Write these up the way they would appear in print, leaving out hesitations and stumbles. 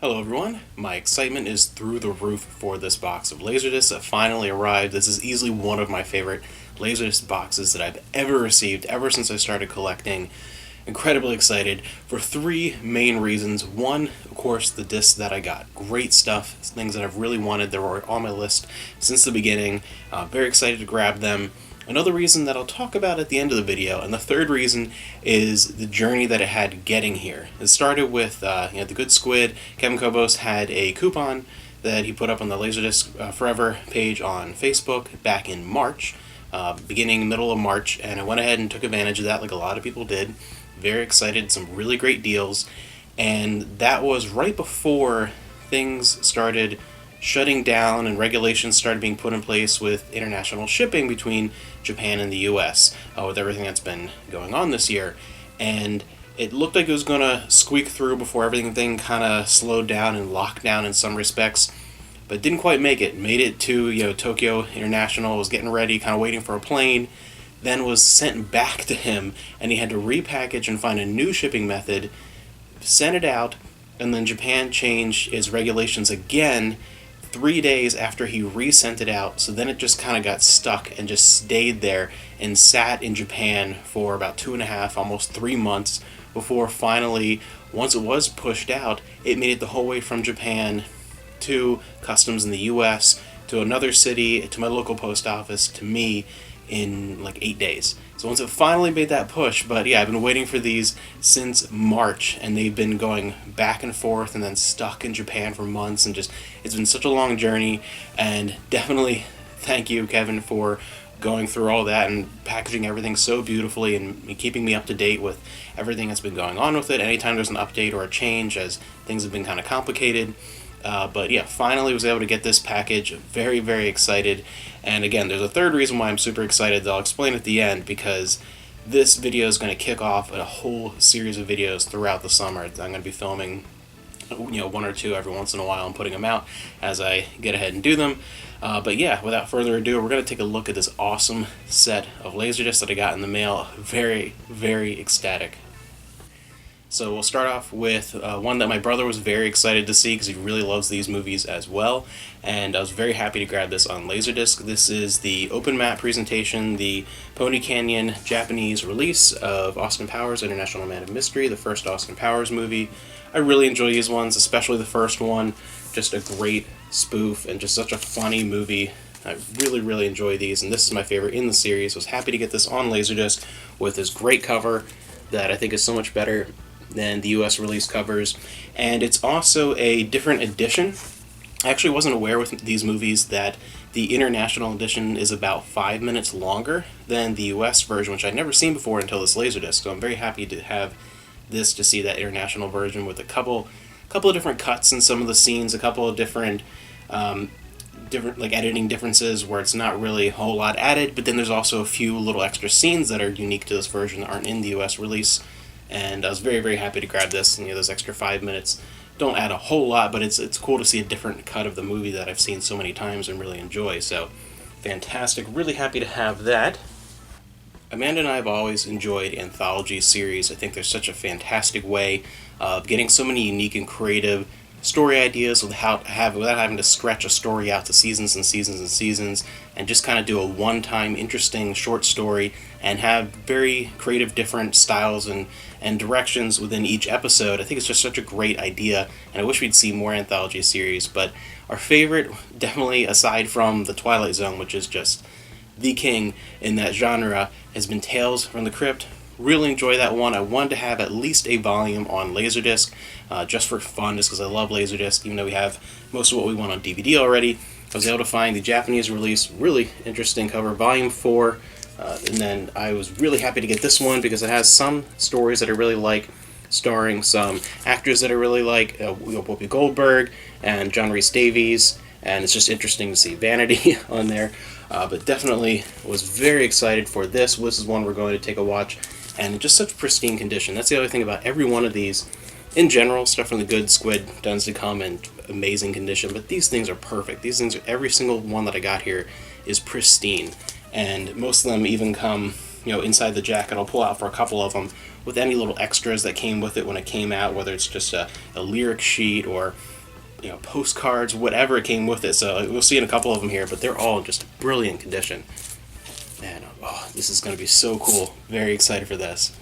Hello everyone, my excitement is through the roof for this box of LaserDiscs that finally arrived. This is easily one of my favorite LaserDisc boxes that I've ever received, ever since I started collecting. Incredibly excited for three main reasons. One, of course, the discs that I got. Great stuff, things that I've really wanted. They were on my list since the beginning. Very excited to grab them. Another reason that I'll talk about at the end of the video, and the third reason is the journey that it had getting here. It started with the Good Squid. Kevin Kobos had a coupon that he put up on the LaserDisc Forever page on Facebook back in March, middle of March, and I went ahead and took advantage of that like a lot of people did. Very excited, some really great deals, and that was right before things started shutting down and regulations started being put in place with international shipping between Japan and the US, with everything that's been going on this year. And it looked like it was going to squeak through before everything kind of slowed down and locked down in some respects, but didn't quite make it. Made it to Tokyo International, was getting ready, kind of waiting for a plane, then was sent back to him, and he had to repackage and find a new shipping method, send it out, and then Japan changed its regulations again 3 days after he resent it out, so then it just kind of got stuck and just stayed there and sat in Japan for about 2.5, almost 3 months before finally, once it was pushed out, it made it the whole way from Japan to customs in the US, to another city, to my local post office, to me in like 8 days. So once it finally made that push, but yeah, I've been waiting for these since March, and they've been going back and forth and then stuck in Japan for months, and just, it's been such a long journey, and definitely thank you, Kevin, for going through all that and packaging everything so beautifully and keeping me up to date with everything that's been going on with it. Anytime there's an update or a change, as things have been kind of complicated. But yeah, finally was able to get this package. Very, very excited. And again, there's a third reason why I'm super excited that I'll explain at the end, because this video is going to kick off a whole series of videos throughout the summer. I'm going to be filming one or two every once in a while and putting them out as I get ahead and do them. But yeah, without further ado, we're going to take a look at this awesome set of LaserDiscs that I got in the mail. Very, very ecstatic. So we'll start off with one that my brother was very excited to see because he really loves these movies as well, and I was very happy to grab this on LaserDisc. This is the open map presentation, the Pony Canyon Japanese release of Austin Powers, International Man of Mystery, the first Austin Powers movie. I really enjoy these ones, especially the first one. Just a great spoof and just such a funny movie. I really, really enjoy these, and this is my favorite in the series. I was happy to get this on LaserDisc with this great cover that I think is so much better than the US release covers, and it's also a different edition. I actually wasn't aware with these movies that the international edition is about 5 minutes longer than the US version, which I'd never seen before until this LaserDisc, so I'm very happy to have this, to see that international version with a couple of different cuts in some of the scenes, a couple of different like editing differences where it's not really a whole lot added, but then there's also a few little extra scenes that are unique to this version that aren't in the US release. And I was very, very happy to grab this. And those extra 5 minutes don't add a whole lot, but it's cool to see a different cut of the movie that I've seen so many times and really enjoy. So, fantastic. Really happy to have that. Amanda and I have always enjoyed anthology series. I think there's such a fantastic way of getting so many unique and creative story ideas without having to stretch a story out to seasons and seasons and seasons, and just kind of do a one-time interesting short story and have very creative different styles and directions within each episode. I think it's just such a great idea, and I wish we'd see more anthology series. But our favorite, definitely aside from The Twilight Zone, which is just the king in that genre, has been Tales from the Crypt. Really enjoy that one. I wanted to have at least a volume on LaserDisc, just for fun, just because I love LaserDisc, even though we have most of what we want on DVD already. I was able to find the Japanese release, really interesting cover, Volume 4, and then I was really happy to get this one because it has some stories that I really like, starring some actors that I really like, Whoopi Goldberg and John Rhys Davies, and it's just interesting to see Vanity on there. But definitely was very excited for this. This is one we're going to take a watch, and in just such pristine condition. That's the other thing about every one of these. In general, stuff from the Good Squid tends to come in amazing condition, but these things are perfect. These things, every single one that I got here is pristine, and most of them even come inside the jacket. I'll pull out for a couple of them with any little extras that came with it when it came out, whether it's just a lyric sheet or postcards, whatever it came with it. So we'll see in a couple of them here, but they're all in just brilliant condition. And this is going to be so cool. Very excited for this.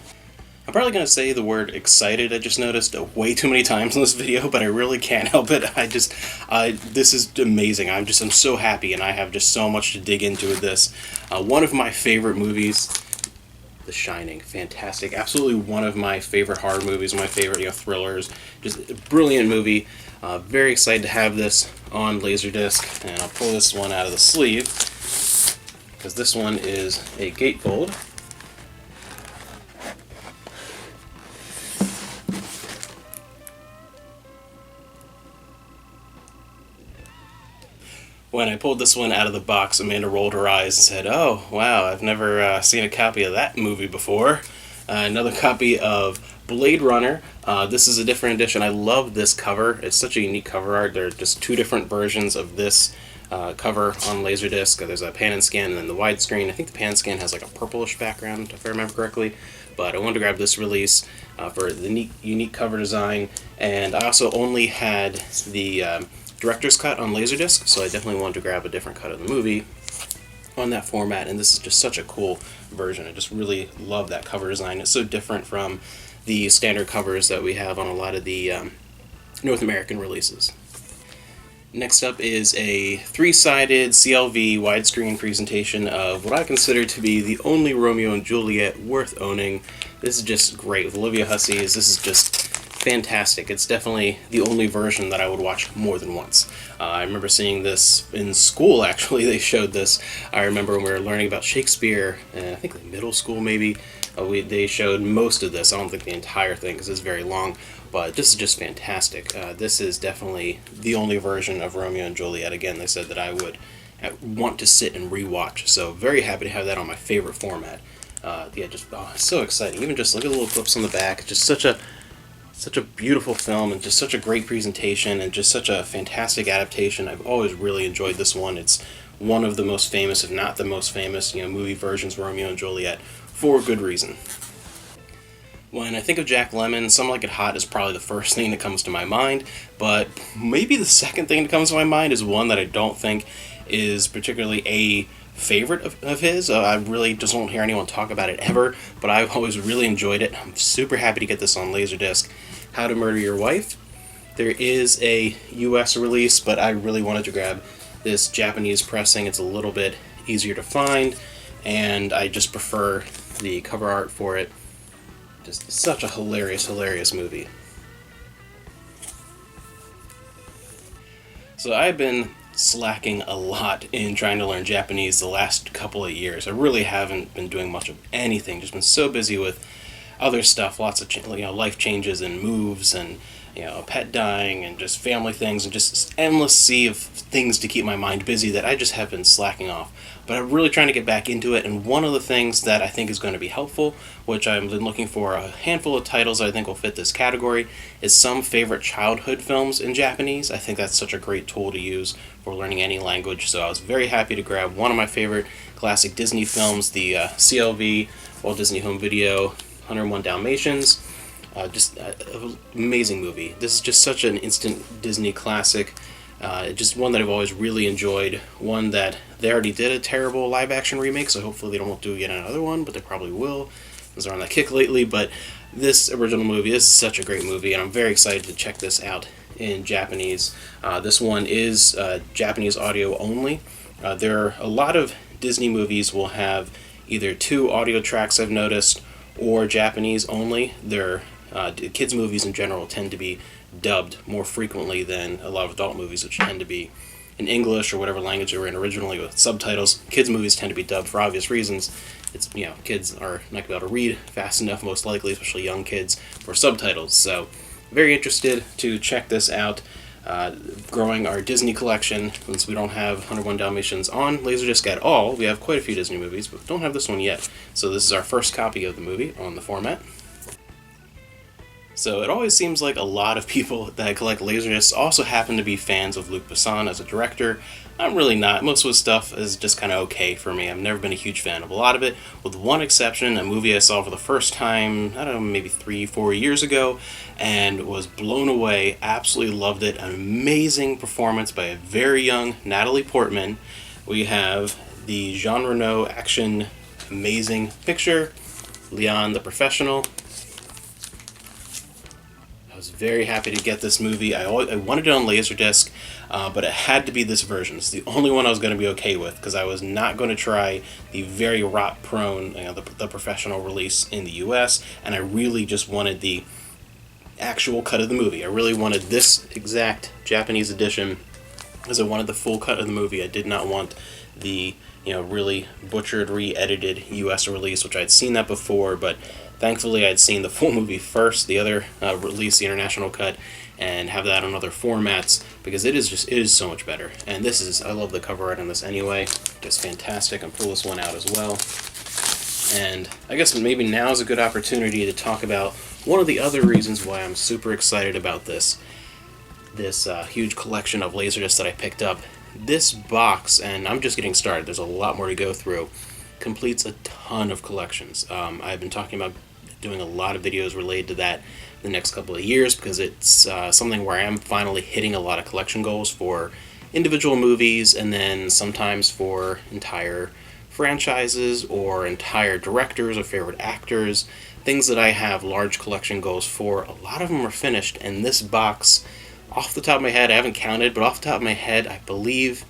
I'm probably going to say the word excited, I just noticed, way too many times in this video, but I really can't help it. This is amazing. I'm so happy, and I have just so much to dig into with this. One of my favorite movies, The Shining. Fantastic. Absolutely one of my favorite horror movies, my favorite thrillers. Just a brilliant movie. Very excited to have this on LaserDisc, and I'll pull this one out of the sleeve, because this one is a gatefold. When I pulled this one out of the box, Amanda rolled her eyes and said, "Oh, wow, I've never seen a copy of that movie before." Another copy of Blade Runner. This is a different edition. I love this cover. It's such a unique cover art. There are just two different versions of this cover on LaserDisc. There's a pan and scan and then the widescreen. I think the pan and scan has like a purplish background, if I remember correctly. But I wanted to grab this release for the unique cover design. And I also only had the director's cut on LaserDisc, so I definitely wanted to grab a different cut of the movie on that format, and this is just such a cool version. I just really love that cover design. It's so different from the standard covers that we have on a lot of the North American releases. Next up is a 3-sided CLV widescreen presentation of what I consider to be the only Romeo and Juliet worth owning. This is just great. With Olivia Hussey, this is just fantastic. It's definitely the only version that I would watch more than once. I remember seeing this in school, actually. They showed this. I remember when we were learning about Shakespeare, I think like middle school maybe, they showed most of this. I don't think the entire thing, because it's very long, but this is just fantastic. This is definitely the only version of Romeo and Juliet. Again, they said that I would want to sit and rewatch, so very happy to have that on my favorite format. It's so exciting. Even just look at the little clips on the back. Just such a beautiful film, and just such a great presentation, and just such a fantastic adaptation. I've always really enjoyed this one. It's one of the most famous, if not the most famous, movie versions of Romeo and Juliet, for good reason. When I think of Jack Lemmon, Some Like It Hot is probably the first thing that comes to my mind, but maybe the second thing that comes to my mind is one that I don't think is particularly a favorite of his. I really just don't hear anyone talk about it ever, but I've always really enjoyed it. I'm super happy to get this on LaserDisc. How to Murder Your Wife. There is a US release, but I really wanted to grab this Japanese pressing. It's a little bit easier to find, and I just prefer the cover art for it. Just such a hilarious movie. So I've been slacking a lot in trying to learn Japanese the last couple of years. I really haven't been doing much of anything. Just been so busy with other stuff, lots of life changes and moves, and a pet dying, and just family things, and just endless sea of things to keep my mind busy that I just have been slacking off. But I'm really trying to get back into it, and one of the things that I think is going to be helpful, which I've been looking for a handful of titles that I think will fit this category, is some favorite childhood films in Japanese. I think that's such a great tool to use for learning any language, so I was very happy to grab one of my favorite classic Disney films, the CLV, Walt Disney Home Video, 101 Dalmatians. Just an amazing movie. This is just such an instant Disney classic. Just one that I've always really enjoyed. One that they already did a terrible live-action remake, so hopefully they don't do yet another one, but they probably will, because they're on that kick lately. But this original movie, this is such a great movie, and I'm very excited to check this out in Japanese. This one is Japanese audio only. There are a lot of Disney movies will have either 2 audio tracks, I've noticed, or Japanese only. Their kids' movies in general tend to be dubbed more frequently than a lot of adult movies, which tend to be in English or whatever language they were in originally with subtitles. Kids' movies tend to be dubbed for obvious reasons. It's kids are not going to be able to read fast enough, most likely, especially young kids, for subtitles. So, very interested to check this out. Growing our Disney collection, since we don't have 101 Dalmatians on LaserDisc at all. We have quite a few Disney movies, but don't have this one yet. So this is our first copy of the movie on the format. So it always seems like a lot of people that collect Laserdiscs also happen to be fans of Luc Besson as a director. I'm really not. Most of his stuff is just kind of okay for me. I've never been a huge fan of a lot of it, with one exception, a movie I saw for the first time, I don't know, maybe 3-4 years ago, and was blown away. Absolutely loved it. An amazing performance by a very young Natalie Portman. We have the Jean Reno action amazing picture, Leon the Professional. I was very happy to get this movie. I wanted it on Laserdisc, but it had to be this version. It's the only one I was going to be okay with, because I was not going to try the very rot-prone, the professional release in the US, and I really just wanted the actual cut of the movie. I really wanted this exact Japanese edition, because I wanted the full cut of the movie. I did not want the really butchered, re-edited US release, which I'd seen that before, but thankfully I'd seen the full movie first, the other release, the international cut, and have that on other formats, because it is so much better. And I love the cover art on this anyway, just fantastic. I'm pull this one out as well. And I guess maybe now is a good opportunity to talk about one of the other reasons why I'm super excited about this huge collection of Laserdiscs that I picked up. This box, and I'm just getting started, there's a lot more to go through, completes a ton of collections. I've been talking about doing a lot of videos related to that the next couple of years, because it's something where I am finally hitting a lot of collection goals for individual movies, and then sometimes for entire franchises or entire directors or favorite actors, things that I have large collection goals for. A lot of them are finished, and this box, off the top of my head, I haven't counted, but off the top of my head, I believe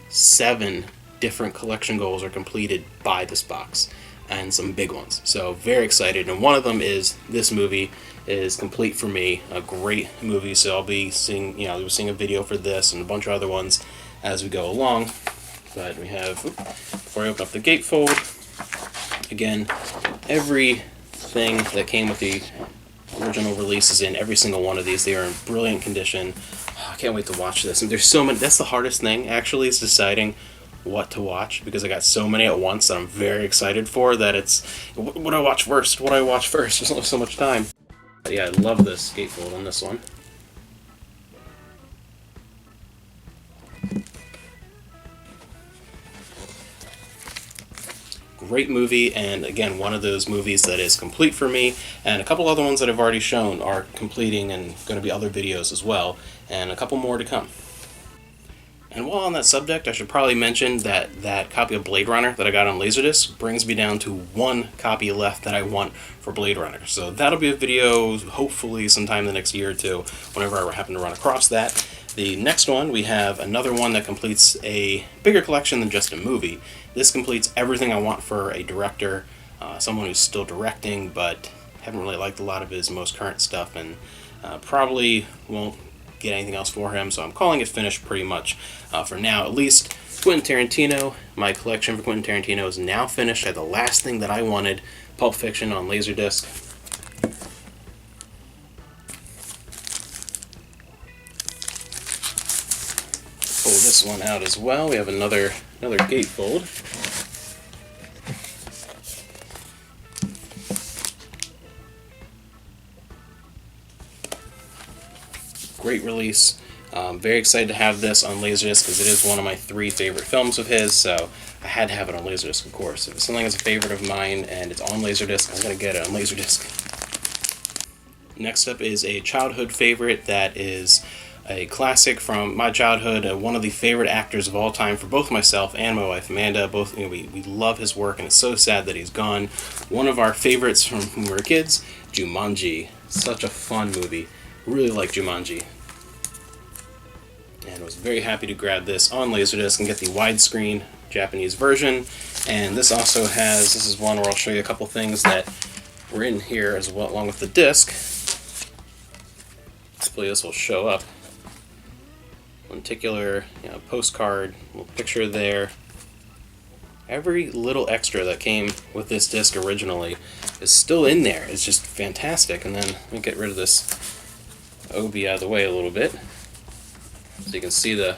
7 different collection goals are completed by this box, and some big ones. So very excited, and one of them is this movie is complete for me. A great movie, so I'll be seeing a video for this and a bunch of other ones as we go along. But we have, before I open up the gatefold, again, everything that came with the original releases in every single one of these. They are in brilliant condition. I can't wait to watch this. And there's so many. That's the hardest thing, actually, is deciding what to watch, because I got so many at once that I'm very excited for, that it's, what do I watch first? What do I watch first? There's only so much time. But yeah, I love this gatefold on this one. Great movie, and again, one of those movies that is complete for me, and a couple other ones that I've already shown are completing and going to be other videos as well, and a couple more to come. And while on that subject, I should probably mention that copy of Blade Runner that I got on Laserdisc brings me down to 1 copy left that I want for Blade Runner. So that'll be a video, hopefully sometime in the next year or two, whenever I happen to run across that. The next one, we have another one that completes a bigger collection than just a movie. This completes everything I want for a director, someone who's still directing, but haven't really liked a lot of his most current stuff, and probably won't get anything else for him, so I'm calling it finished pretty much for now, at least. Quentin Tarantino, my collection for Quentin Tarantino is now finished. I had the last thing that I wanted, Pulp Fiction on Laserdisc. Pull this one out as well. We have another gatefold. Great release. Very excited to have this on Laserdisc, because it is one of my 3 favorite films of his, so I had to have it on Laserdisc, of course. If something is a favorite of mine and it's on Laserdisc, I'm going to get it on Laserdisc. Next up is a childhood favorite that is a classic from my childhood, one of the favorite actors of all time for both myself and my wife Amanda. Both, we love his work, and it's so sad that he's gone. One of our favorites from when we were kids, Jumanji. Such a fun movie. Really like Jumanji. And was very happy to grab this on Laserdisc and get the widescreen Japanese version. And this also has, this is one where I'll show you a couple things that were in here as well, along with the disc. Hopefully this will show up. One particular postcard, little picture there. Every little extra that came with this disc originally is still in there. It's just fantastic. And then let me get rid of this OB out of the way a little bit, so you can see the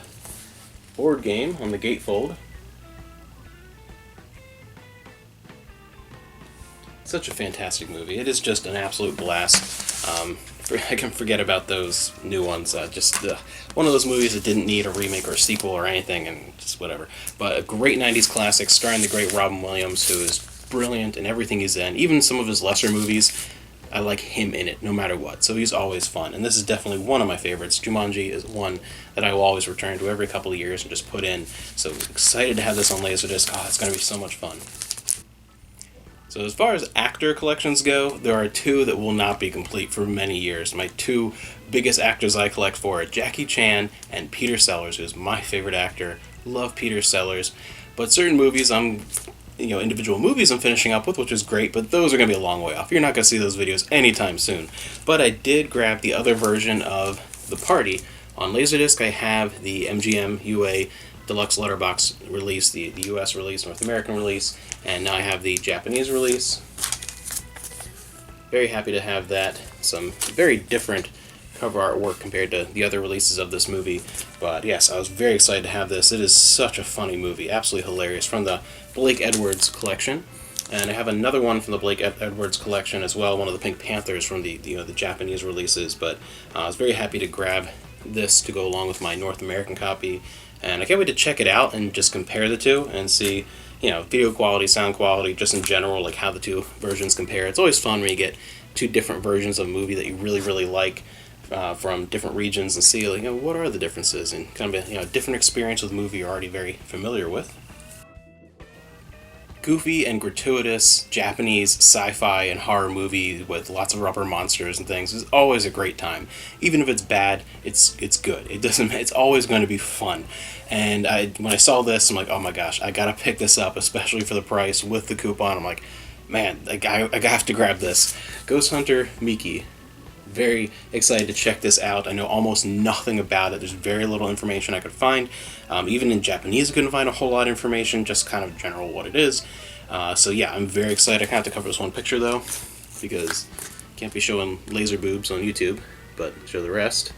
board game on the gatefold. Such a fantastic movie. It is just an absolute blast. I can forget about those new ones. One of those movies that didn't need a remake or a sequel or anything, and just whatever. But a great 90s classic starring the great Robin Williams, who is brilliant in everything he's in. Even some of his lesser movies, I like him in it no matter what. So he's always fun. And this is definitely one of my favorites. Jumanji is one that I will always return to every couple of years and just put in. So excited to have this on LaserDisc. Oh, it's going to be so much fun. So as far as actor collections go, there are two that will not be complete for many years. My two biggest actors I collect for are Jackie Chan and Peter Sellers, who's my favorite actor. Love Peter Sellers. But certain movies individual movies I'm finishing up with, which is great, but those are going to be a long way off. You're not going to see those videos anytime soon. But I did grab the other version of The Party. On LaserDisc, I have the MGM UA Deluxe Letterbox release, the US release, North American release, and now I have the Japanese release. Very happy to have that. Some very different cover artwork compared to the other releases of this movie. But yes, I was very excited to have this. It is such a funny movie, absolutely hilarious, from the Blake Edwards collection. And I have another one from the Blake Edwards collection as well, one of the Pink Panthers from the Japanese releases. But I was very happy to grab this to go along with my North American copy. And I can't wait to check it out and just compare the two and see, video quality, sound quality, just in general, like how the two versions compare. It's always fun when you get two different versions of a movie that you really, really like from different regions and see, what are the differences, and kind of a different experience with a movie you're already very familiar with. Goofy and gratuitous Japanese sci-fi and horror movie with lots of rubber monsters and things is always a great time. Even if it's bad, it's good. It's always going to be fun. And when I saw this, I'm like, oh my gosh, I gotta pick this up, especially for the price with the coupon. I'm like, man, I have to grab this. Ghost Hunter Miki. Very excited to check this out. I know almost nothing about it. There's very little information I could find. Even in Japanese, I couldn't find a whole lot of information, just kind of general what it is. So yeah, I'm very excited. I kind of have to cover this one picture though, because can't be showing laser boobs on YouTube, but show the rest.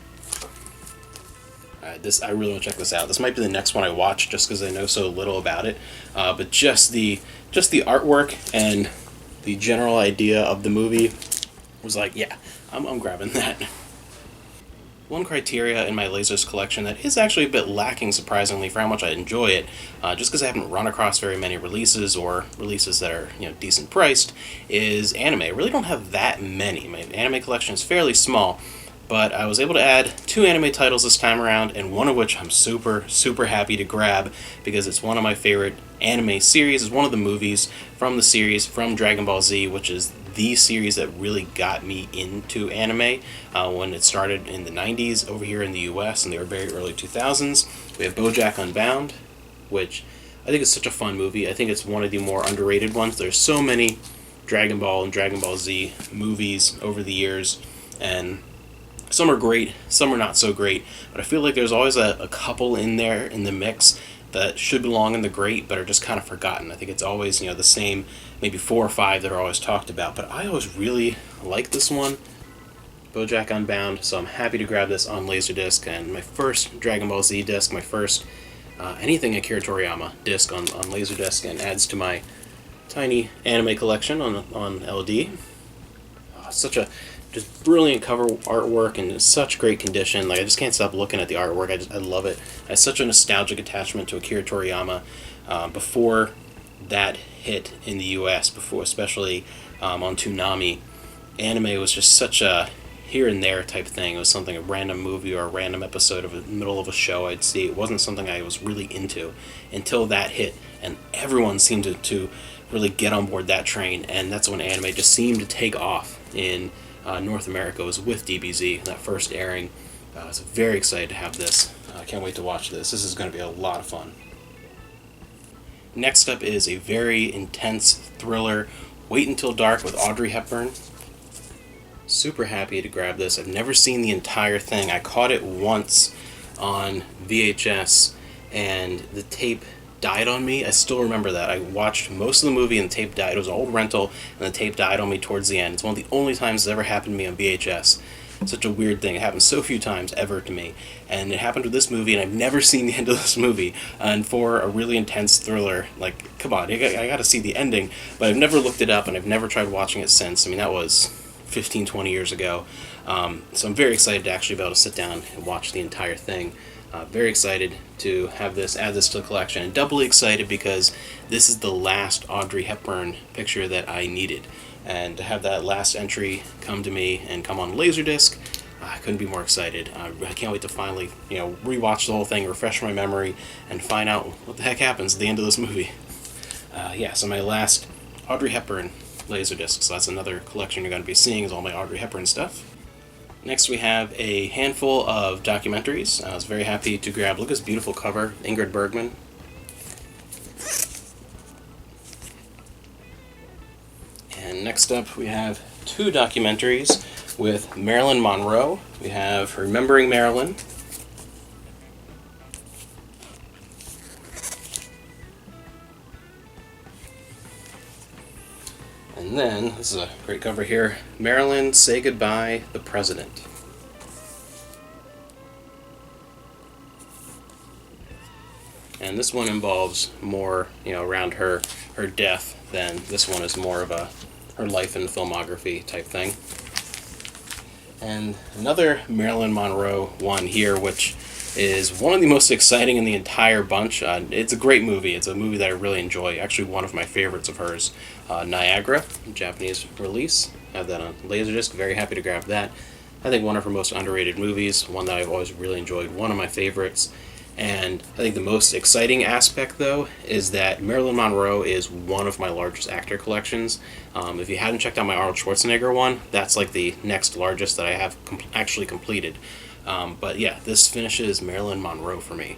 I really want to check this out. This might be the next one I watch, just because I know so little about it. But just the artwork and the general idea of the movie was like, yeah, I'm grabbing that. One criteria in my Lasers collection that is actually a bit lacking, surprisingly, for how much I enjoy it, just because I haven't run across very many releases or releases that are decent priced, is anime. I really don't have that many. My anime collection is fairly small, but I was able to add 2 anime titles this time around, and one of which I'm super, super happy to grab because it's one of my favorite anime series. It's one of the movies from the series from Dragon Ball Z, which is the series that really got me into anime when it started in the 90s over here in the US, and they were very early 2000s. We have Bojack Unbound, which I think is such a fun movie. I think it's one of the more underrated ones. There's so many Dragon Ball and Dragon Ball Z movies over the years, and some are great, some are not so great, but I feel like there's always a couple in there in the mix that should belong in the great, but are just kind of forgotten. I think it's always, the same, maybe 4 or 5 that are always talked about, but I always really like this one, Bojack Unbound, so I'm happy to grab this on LaserDisc, and my first Dragon Ball Z disc, my first anything Akira Toriyama disc on LaserDisc, and adds to my tiny anime collection on LD. Such a just brilliant cover artwork and such great condition. I just can't stop looking at the artwork. I love it. I have such a nostalgic attachment to Akira Toriyama. Before that hit in the U.S., especially on Toonami, anime was just such a here and there type thing. It was something, a random movie or a random episode of the middle of a show I'd see. It wasn't something I was really into until that hit, and everyone seemed to really get on board that train, and that's when anime just seemed to take off in North America. Was with DBZ, that first airing. I was very excited to have this. I can't wait to watch this. This is going to be a lot of fun. Next up is a very intense thriller, Wait Until Dark with Audrey Hepburn. Super happy to grab this. I've never seen the entire thing. I caught it once on VHS, and the tape died on me. I still remember that. I watched most of the movie and the tape died. It was an old rental, and the tape died on me towards the end. It's one of the only times it's ever happened to me on VHS. such a weird thing. It happens so few times ever to me. And it happened with this movie, and I've never seen the end of this movie. And for a really intense thriller, like, come on, I gotta see the ending. But I've never looked it up, and I've never tried watching it since. I mean, that was 15, 20 years ago. So I'm very excited to actually be able to sit down and watch the entire thing. Very excited to add this to the collection, and doubly excited because this is the last Audrey Hepburn picture that I needed. And to have that last entry come to me and come on LaserDisc, I couldn't be more excited. I can't wait to finally, rewatch the whole thing, refresh my memory, and find out what the heck happens at the end of this movie. So my last Audrey Hepburn LaserDisc. So that's another collection you're going to be seeing, is all my Audrey Hepburn stuff. Next we have a handful of documentaries. I was very happy to grab, look at this beautiful cover, Ingrid Bergman. And next up we have two documentaries with Marilyn Monroe. We have Remembering Marilyn. And then, this is a great cover here, Marilyn, Say Goodbye, the President. And this one involves more, around her death than this one is more of her life and filmography type thing. And another Marilyn Monroe one here, which is one of the most exciting in the entire bunch. It's a great movie. It's a movie that I really enjoy. Actually, one of my favorites of hers. Niagara, Japanese release. I have that on LaserDisc. Very happy to grab that. I think one of her most underrated movies. One that I've always really enjoyed. One of my favorites. And I think the most exciting aspect, though, is that Marilyn Monroe is one of my largest actor collections. If you hadn't checked out my Arnold Schwarzenegger one, that's like the next largest that I have actually completed. But yeah, this finishes Marilyn Monroe for me,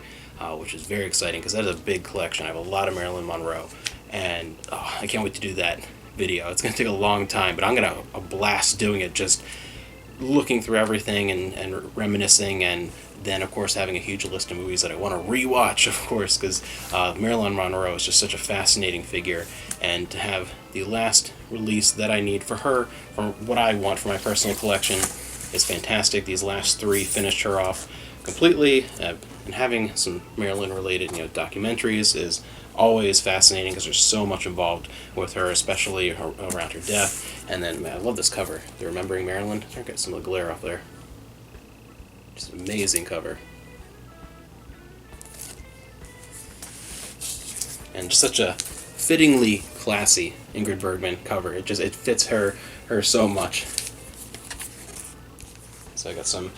which is very exciting because that is a big collection. I have a lot of Marilyn Monroe, and I can't wait to do that video. It's going to take a long time, but I'm going to have a blast doing it, just looking through everything and reminiscing, and then of course having a huge list of movies that I want to rewatch, of course, because Marilyn Monroe is just such a fascinating figure, and to have the last release that I need for her, for what I want for my personal collection, is fantastic. These last three finished her off completely, and having some Marilyn related documentaries is always fascinating because there's so much involved with her, especially around her death. And then, man, I love this cover, the Remembering Marilyn. I get some of the glare off there. Just an amazing cover. And just such a fittingly classy Ingrid Bergman cover. It fits her so much. So I got some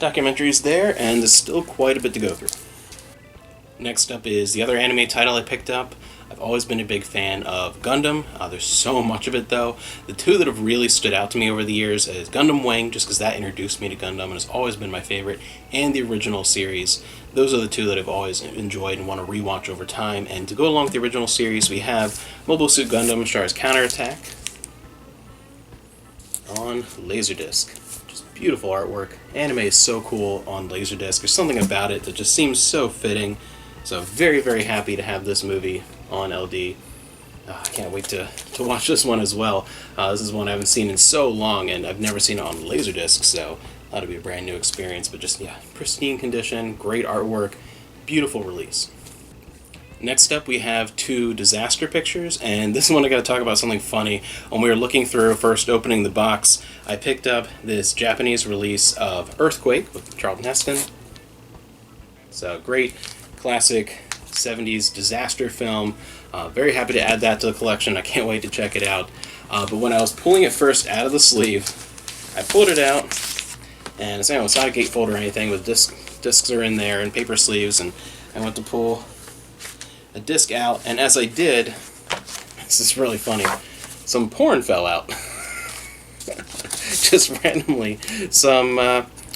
documentaries there, and there's still quite a bit to go through. Next up is the other anime title I picked up. I've always been a big fan of Gundam. There's so much of it, though. The two that have really stood out to me over the years is Gundam Wing, just because that introduced me to Gundam and has always been my favorite, and the original series. Those are the two that I've always enjoyed and want to rewatch over time. And to go along with the original series, we have Mobile Suit Gundam Stars Counterattack on LaserDisc. Beautiful artwork. Anime is so cool on LaserDisc. There's something about it that just seems so fitting. So very, very happy to have this movie on LD. I can't wait to watch this one as well. This is one I haven't seen in so long, and I've never seen it on LaserDisc, so that'll be a brand new experience. But just, pristine condition, great artwork, beautiful release. Next up, we have two disaster pictures, and this one I got to talk about something funny. When we were looking through, first opening the box, I picked up this Japanese release of Earthquake with Charlton Heston. It's a great classic 70s disaster film. Very happy to add that to the collection. I can't wait to check it out. But when I was pulling it first out of the sleeve, I pulled it out, and it's not a gatefold or anything, but discs are in there and paper sleeves, and I went to pull a disc out, and as I did, this is really funny, some porn fell out. Just randomly, some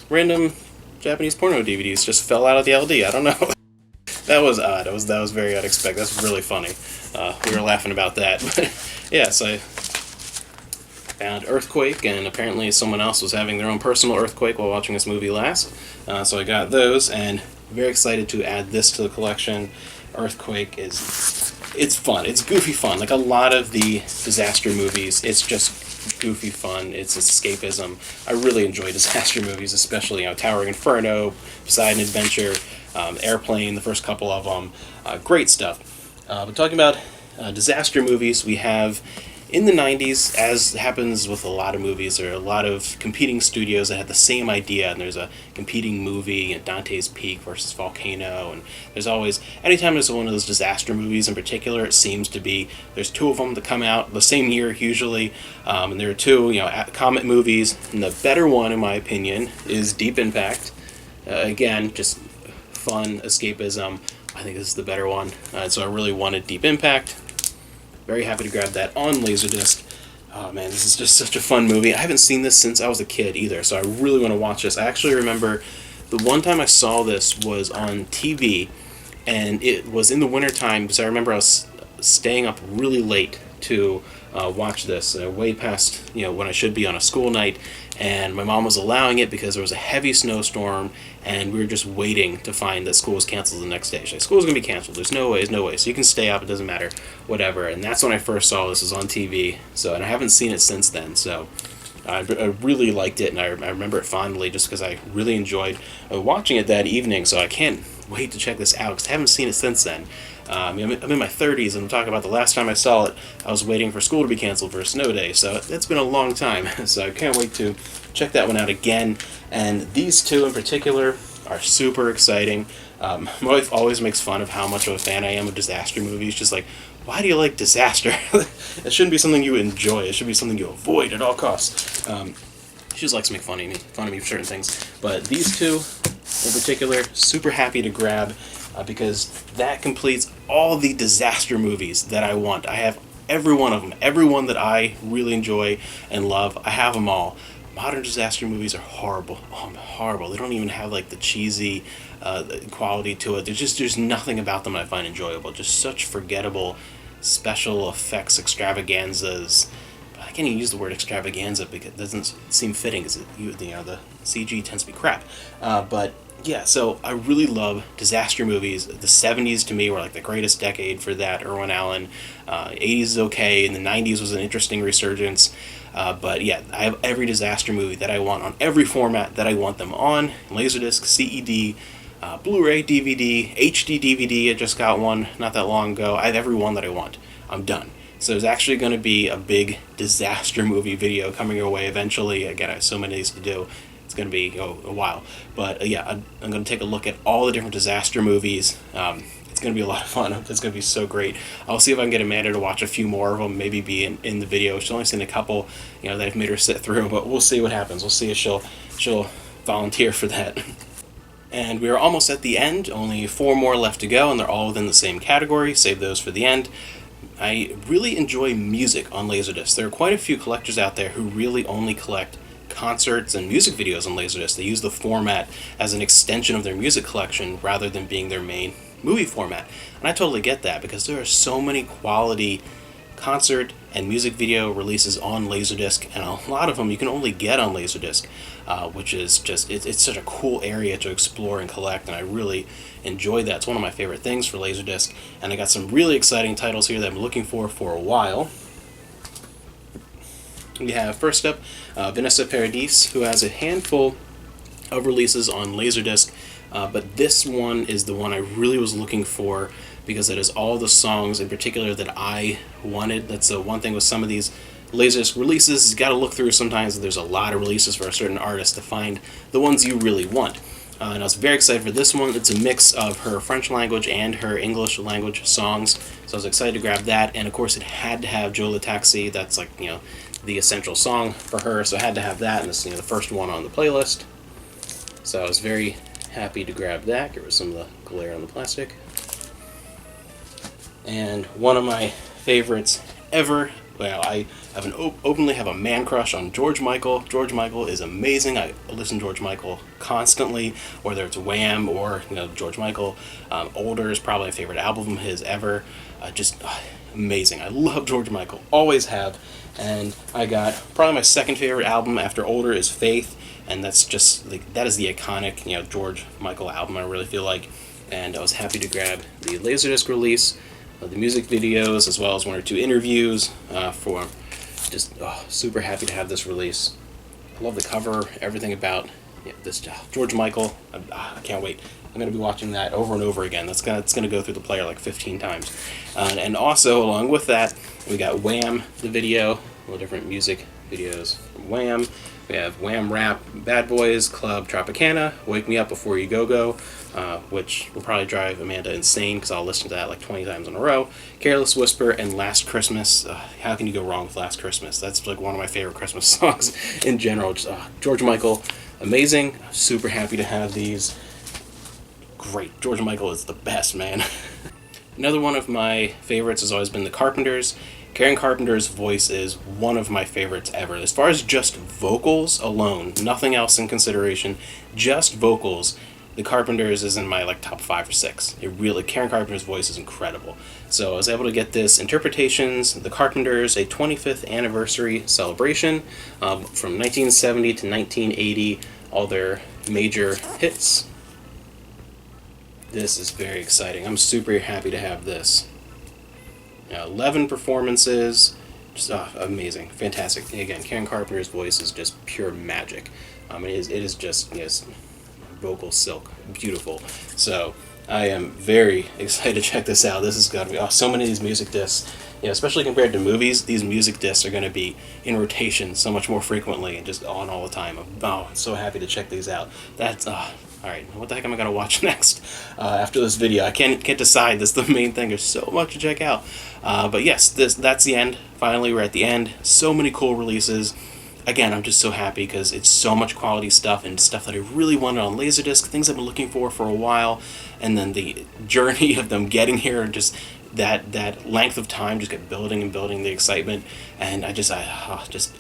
random Japanese porno DVDs just fell out of the LD. I don't know. That was odd. That was very unexpected. That's really funny. We were laughing about that. But yeah, so I found Earthquake, and apparently someone else was having their own personal earthquake while watching this movie last. So I got those, and very excited to add this to the collection. Earthquake it's fun. It's goofy fun. Like a lot of the disaster movies, it's just goofy fun. It's escapism. I really enjoy disaster movies, especially Towering Inferno, Poseidon Adventure, Airplane, the first couple of them. Great stuff. But talking about disaster movies, we have in the 90s, as happens with a lot of movies, there are a lot of competing studios that had the same idea, and there's a competing movie, Dante's Peak versus Volcano, and there's always, anytime there's one of those disaster movies in particular, it seems to be, there's two of them that come out the same year usually, and there are two, comet movies, and the better one, in my opinion, is Deep Impact. Again, just fun escapism. I think this is the better one, so I really wanted Deep Impact. Very happy to grab that on LaserDisc. Oh man, this is just such a fun movie. I haven't seen this since I was a kid either, so I really want to watch this. I actually remember the one time I saw this was on TV, and it was in the wintertime, because I remember I was staying up really late to watch this, way past when I should be on a school night, and my mom was allowing it because there was a heavy snowstorm, and we were just waiting to find that school was canceled the next day. She's like, school's going to be canceled. There's no way. So you can stay up. It doesn't matter. Whatever. And that's when I first saw this. It was on TV. And I haven't seen it since then. So I really liked it, and I remember it fondly just because I really enjoyed watching it that evening. So I can't wait to check this out because I haven't seen it since then. I'm in my 30s, and I'm talking about the last time I saw it, I was waiting for school to be canceled for a snow day, so it's been a long time, so I can't wait to check that one out again. And these two in particular are super exciting. My wife always makes fun of how much of a fan I am of disaster movies, just like, why do you like disaster? It shouldn't be something you enjoy, it should be something you avoid at all costs. She just likes to make fun of me for certain things, but these two in particular, super happy to grab, because that completes all the disaster movies that I want. I have every one of them. Every one that I really enjoy and love, I have them all. Modern disaster movies are horrible. Oh, horrible. They don't even have the cheesy quality to it. There's nothing about them I find enjoyable. Just such forgettable special effects extravaganzas. I can't even use the word extravaganza because it doesn't seem fitting, because the CG tends to be crap. But yeah, so I really love disaster movies. The 70s to me were the greatest decade for that, Irwin Allen. 80s is okay, and the 90s was an interesting resurgence. But yeah, I have every disaster movie that I want on every format that I want them on. LaserDisc, CED, Blu-ray, DVD, HD DVD, I just got one not that long ago. I have every one that I want. I'm done. So there's actually going to be a big disaster movie video coming your way eventually. Again, I have so many of these to do. It's going to be a while. But yeah, I'm going to take a look at all the different disaster movies. It's going to be a lot of fun. It's going to be so great. I'll see if I can get Amanda to watch a few more of them, maybe be in the video. She's only seen a couple, that I've made her sit through, but we'll see what happens. We'll see if she'll volunteer for that. And we are almost at the end. Only 4 more left to go, and they're all within the same category. Save those for the end. I really enjoy music on LaserDisc. There are quite a few collectors out there who really only collect concerts and music videos on LaserDisc. They use the format as an extension of their music collection rather than being their main movie format. And I totally get that, because there are so many quality concert and music video releases on LaserDisc, and a lot of them you can only get on LaserDisc, which is just, it's such a cool area to explore and collect, and I really enjoy that. It's one of my favorite things for LaserDisc, and I got some really exciting titles here that I'm looking for a while. We have, first up, Vanessa Paradis, who has a handful of releases on LaserDisc, but this one is the one I really was looking for, because it has all the songs in particular that I wanted. That's the one thing with some of these LaserDisc releases. You got to look through sometimes. There's a lot of releases for a certain artist to find the ones you really want. And I was very excited for this one. It's a mix of her French language and her English language songs, so I was excited to grab that. And of course, it had to have Joe Le Taxi. That's the essential song for her, so I had to have that, and this is the first one on the playlist. So I was very happy to grab that. Get rid of some of the glare on the plastic. And one of my favorites ever. Well, I openly have a man crush on George Michael. George Michael is amazing. I listen to George Michael constantly, whether it's Wham or George Michael. Older is probably my favorite album of his ever. Just amazing. I love George Michael. Always have. And I got probably my second favorite album after Older is Faith, and that's just that is the iconic George Michael album, I really feel like. And I was happy to grab the LaserDisc release, the music videos, as well as 1 or 2 interviews for just super happy to have this release. I love the cover, everything about this George Michael. I can't wait. I'm going to be watching that over and over again. It's going to go through the player like 15 times. And also, along with that, we got Wham, the video, all different music videos from Wham. We have Wham Rap, Bad Boys, Club Tropicana, Wake Me Up Before You Go Go, which will probably drive Amanda insane because I'll listen to that like 20 times in a row. Careless Whisper, and Last Christmas. How can you go wrong with Last Christmas? That's like one of my favorite Christmas songs in general. Just, George Michael, amazing. I'm super happy to have these. Great. George Michael is the best, man. Another one of my favorites has always been the Carpenters. Karen Carpenter's voice is one of my favorites ever. As far as just vocals alone, nothing else in consideration, just vocals, the Carpenters is in my like top 5 or 6. Karen Carpenter's voice is incredible. So I was able to get this Interpretations, the Carpenters, a 25th anniversary celebration from 1970 to 1980, all their major hits. This is very exciting. I'm super happy to have this. 11 performances, just amazing, fantastic. Again, Karen Carpenter's voice is just pure magic. It is just vocal silk, beautiful. So I am very excited to check this out. This is going to be so many of these music discs. Especially compared to movies, these music discs are going to be in rotation so much more frequently and just on all the time. I'm so happy to check these out. That's alright, what the heck am I going to watch next after this video? I can't decide. That's the main thing. There's so much to check out. But yes, that's the end. Finally, we're at the end. So many cool releases. Again, I'm just so happy because it's so much quality stuff and stuff that I really wanted on LaserDisc, things I've been looking for a while, and then the journey of them getting here, just that length of time just kept building and building the excitement, and just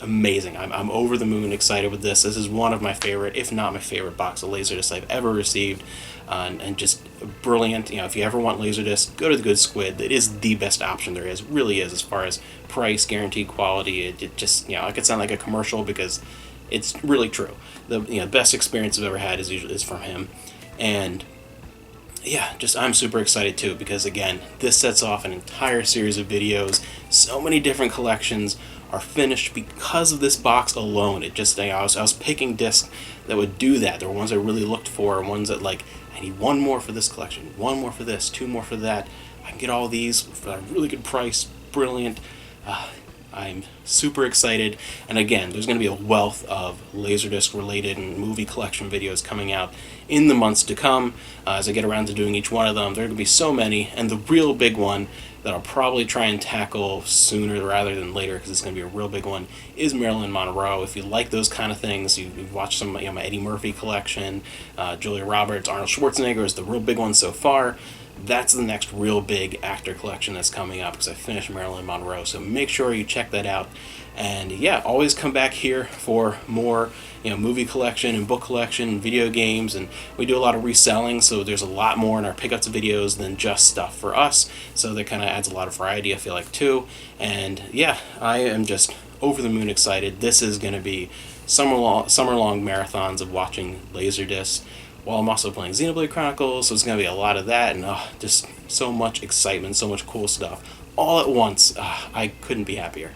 amazing. I'm over the moon excited with this. This is one of my favorite, if not my favorite, box of LaserDisc I've ever received, and just brilliant. If you ever want LaserDisc, go to the Good Squid. It is the best option there is, really is, as far as price, guaranteed quality. It just, I could sound like a commercial because it's really true. The best experience I've ever had is from him, and yeah, I'm super excited too because again, this sets off an entire series of videos. So many different collections are finished because of this box alone. It just, I was picking discs that would do that. There were ones I really looked for, ones that like, I need one more for this collection, one more for this, 2 more for that. I can get all these for a really good price. Brilliant. I'm super excited, and again, there's going to be a wealth of LaserDisc related and movie collection videos coming out in the months to come. As I get around to doing each one of them, there are going to be so many, and the real big one that I'll probably try and tackle sooner rather than later, because it's going to be a real big one, is Marilyn Monroe. If you like those kind of things, you've watched some my Eddie Murphy collection, Julia Roberts, Arnold Schwarzenegger is the real big one so far. That's the next real big actor collection that's coming up because I finished Marilyn Monroe. So make sure you check that out. And yeah, always come back here for more, movie collection and book collection and video games. And we do a lot of reselling, so there's a lot more in our pickups videos than just stuff for us. So that kind of adds a lot of variety, I feel like, too. And yeah, I am just over the moon excited. This is going to be summer-long marathons of watching LaserDisc, while I'm also playing Xenoblade Chronicles, so it's going to be a lot of that, and just so much excitement, so much cool stuff, all at once. I couldn't be happier.